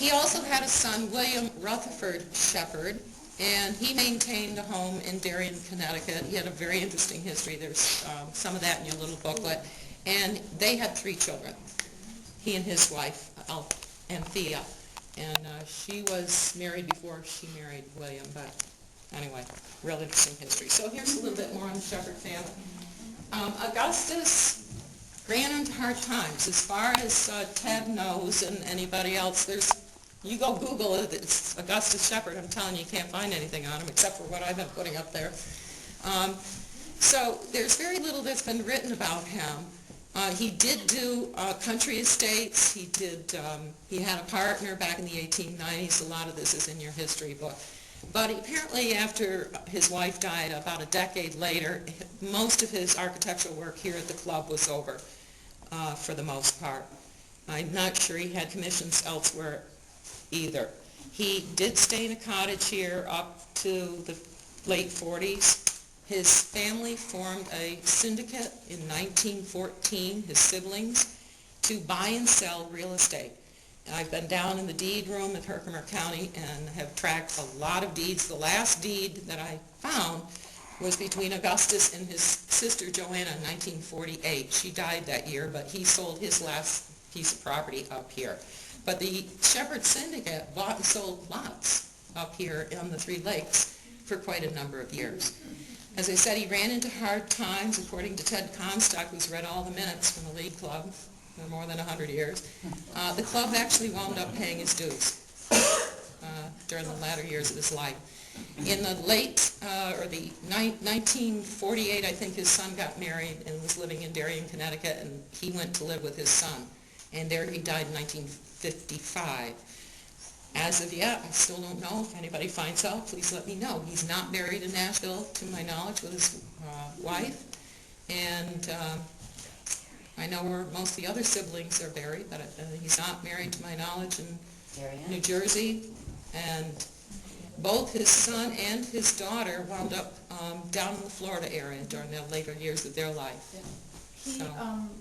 He also had a son, William Rutherford Shepherd, and he maintained a home in Darien, Connecticut. He had a very interesting history. There's some of that in your little booklet. And they had 3 children, he and his wife, Anthea. And she was married before she married William, but anyway, real interesting history. So here's a little bit more on the Shepherd family. Augustus ran into hard times. As far as Ted knows and anybody else, you go Google it, it's Augustus Shepherd. I'm telling you, you can't find anything on him except for what I've been putting up there. So there's very little that's been written about him. He did do country estates. He had a partner back in the 1890s. A lot of this is in your history book. But apparently after his wife died about a decade later, most of his architectural work here at the club was over for the most part. I'm not sure he had commissions elsewhere either. He did stay in a cottage here up to the late 40s. His family formed a syndicate in 1914, his siblings, to buy and sell real estate. And I've been down in the deed room at Herkimer County and have tracked a lot of deeds. The last deed that I found was between Augustus and his sister Joanna in 1948. She died that year, but he sold his last piece of property up here. But the Shepherd Syndicate bought and sold lots up here on the Three Lakes for quite a number of years. As I said, he ran into hard times, according to Ted Comstock, who's read all the minutes from the League Club for more than 100 years. The club actually wound up paying his dues during the latter years of his life. In the late, 1948, I think his son got married and was living in Darien, Connecticut, and he went to live with his son. And there he died in 1955. As of yet, I still don't know. If anybody finds out, please let me know. He's not buried in Nashville, to my knowledge, with his wife. And I know where most of the other siblings are buried, but he's not married, to my knowledge, in New Jersey. And both his son and his daughter wound up down in the Florida area during the later years of their life. Yeah. He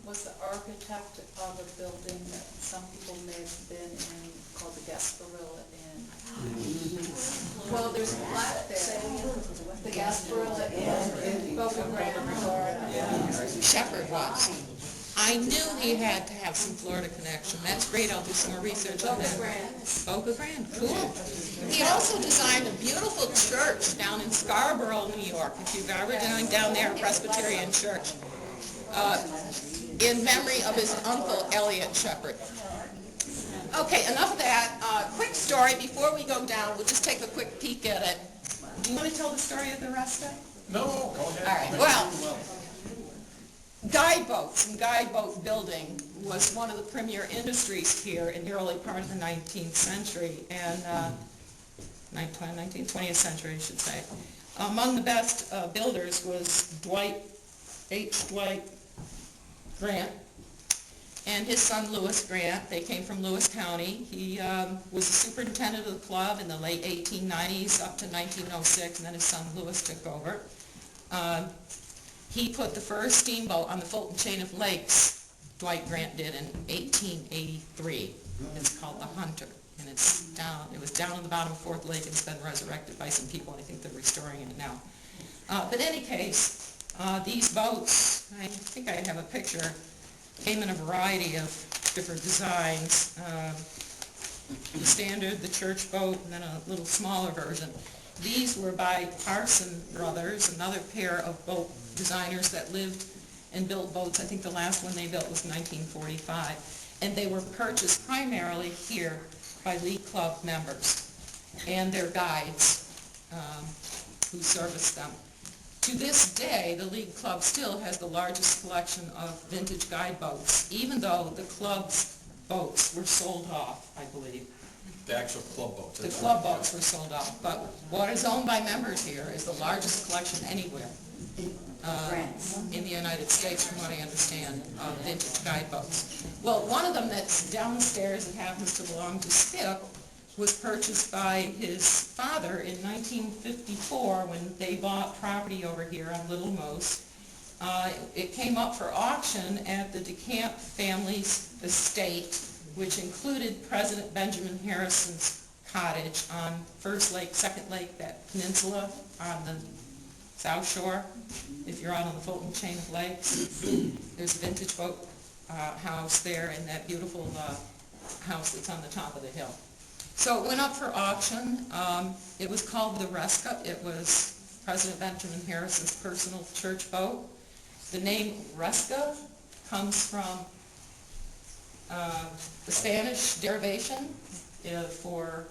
was the architect of a building that some people may have been in called the Gasparilla Inn. Well, there's a plaque there. The Gasparilla Inn in Boca Grande, Florida. Shepherd was. I knew he had to have some Florida connection. That's great. I'll do some more research on that. Boca Grande, cool. He also designed a beautiful church down in Scarborough, New York, if you've ever been down there, a Presbyterian church, in memory of his uncle, Elliot Shepherd. Okay, enough of that. Quick story before we go down. We'll just take a quick peek at it. Do you want to tell the story of the rest of it? No, go ahead. All right, well, guide boats and guide boat building was one of the premier industries here in the early part of the 19th century, and 19th, 20th century, I should say. Among the best builders was Dwight Grant and his son Lewis Grant. They came from Lewis County. He was the superintendent of the club in the late 1890s up to 1906, and then his son Lewis took over. He put the first steamboat on the Fulton Chain of Lakes, Dwight Grant did, in 1883. It's called the Hunter, and it was down on the bottom of Fourth Lake, and it's been resurrected by some people. I think they're restoring it now. But in any case, these boats, I think I have a picture, came in a variety of different designs. The standard, the church boat, and then a little smaller version. These were by Parson Brothers, another pair of boat designers that lived and built boats. I think the last one they built was 1945. And they were purchased primarily here by League Club members and their guides who serviced them. To this day, the League Club still has the largest collection of vintage guide boats, even though the club's boats were sold off, I believe. The actual club boats. The club boats were sold off, but what is owned by members here is the largest collection anywhere in the United States, from what I understand, of vintage guide boats. Well, one of them that's downstairs that happens to belong to Skip was purchased by his father in 1954 when they bought property over here on Little Moose. It came up for auction at the DeCamp family's estate which included President Benjamin Harrison's cottage on First Lake, Second Lake, that peninsula on the South Shore. If you're out on the Fulton Chain of Lakes, there's a vintage boat house there, and that beautiful house that's on the top of the hill. So it went up for auction. It was called the Resca. It was President Benjamin Harrison's personal church boat. The name Resca comes from the Spanish derivation for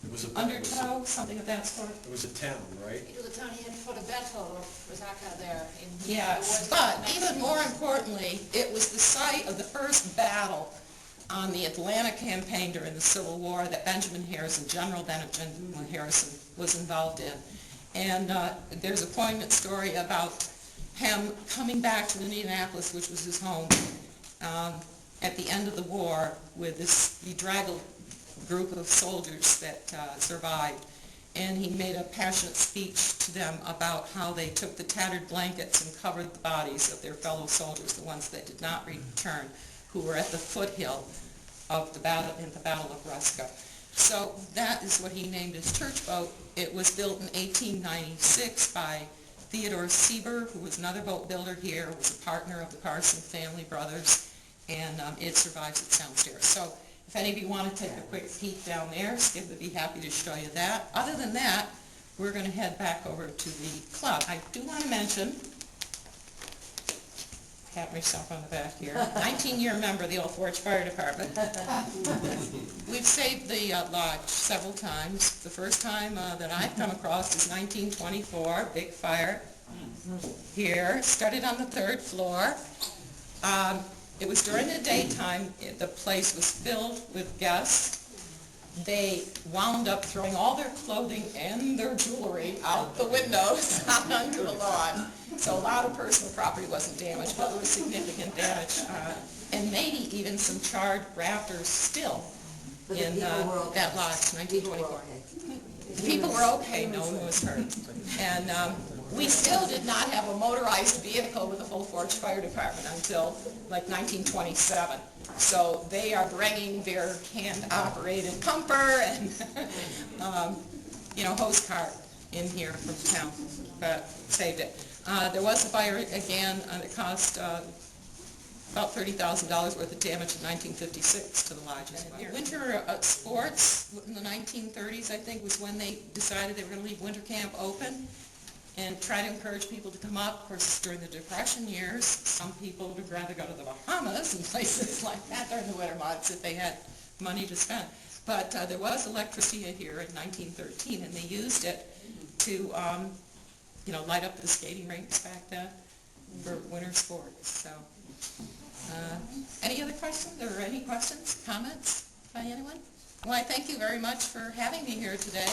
It was a undertow, something of that sort. It was a town, right? It was a town here for the battle of Resaca there. Yes, but even more importantly, it was the site of the first battle on the Atlanta campaign during the Civil War that Benjamin Harrison, General Benjamin Harrison, was involved in. And there's a poignant story about him coming back to Indianapolis, which was his home, at the end of the war with this bedraggled group of soldiers that survived. And he made a passionate speech to them about how they took the tattered blankets and covered the bodies of their fellow soldiers, the ones that did not return, who were at the foothill of the battle, in the Battle of Resca. So that is what he named his church boat. It was built in 1896 by Theodore Sieber, who was another boat builder here, was a partner of the Carson family brothers, and it survives its downstairs. So if any of you want to take a quick peek down there, Skip would be happy to show you that. Other than that, we're going to head back over to the club. I do want to mention, pat myself on the back here, 19-year member of the Old Forge Fire Department. We've saved the lodge several times. The first time that I've come across is 1924, big fire here, started on the 3rd floor. It was during the daytime. The place was filled with guests. They wound up throwing all their clothing and their jewelry out the windows out onto the lawn. So a lot of personal property wasn't damaged, but there was significant damage. And maybe even some charred rafters still in that lodge, 1924. People were okay, no one was hurt. And we still did not have a motorized vehicle with the Old Forge Fire Department until like 1927. So they are bringing their hand-operated pumper and, hose cart in here from town, but saved it. There was a fire again that cost about $30,000 worth of damage in 1956 to the lodges. Winter sports in the 1930s, I think, was when they decided they were going to leave winter camp open and try to encourage people to come up. Of course, during the Depression years, some people would rather go to the Bahamas and places like that during the winter months if they had money to spend. But there was electricity here in 1913, and they used it to, light up the skating rinks back then for winter sports. So, any other questions or any questions, comments by anyone? Well, I thank you very much for having me here today.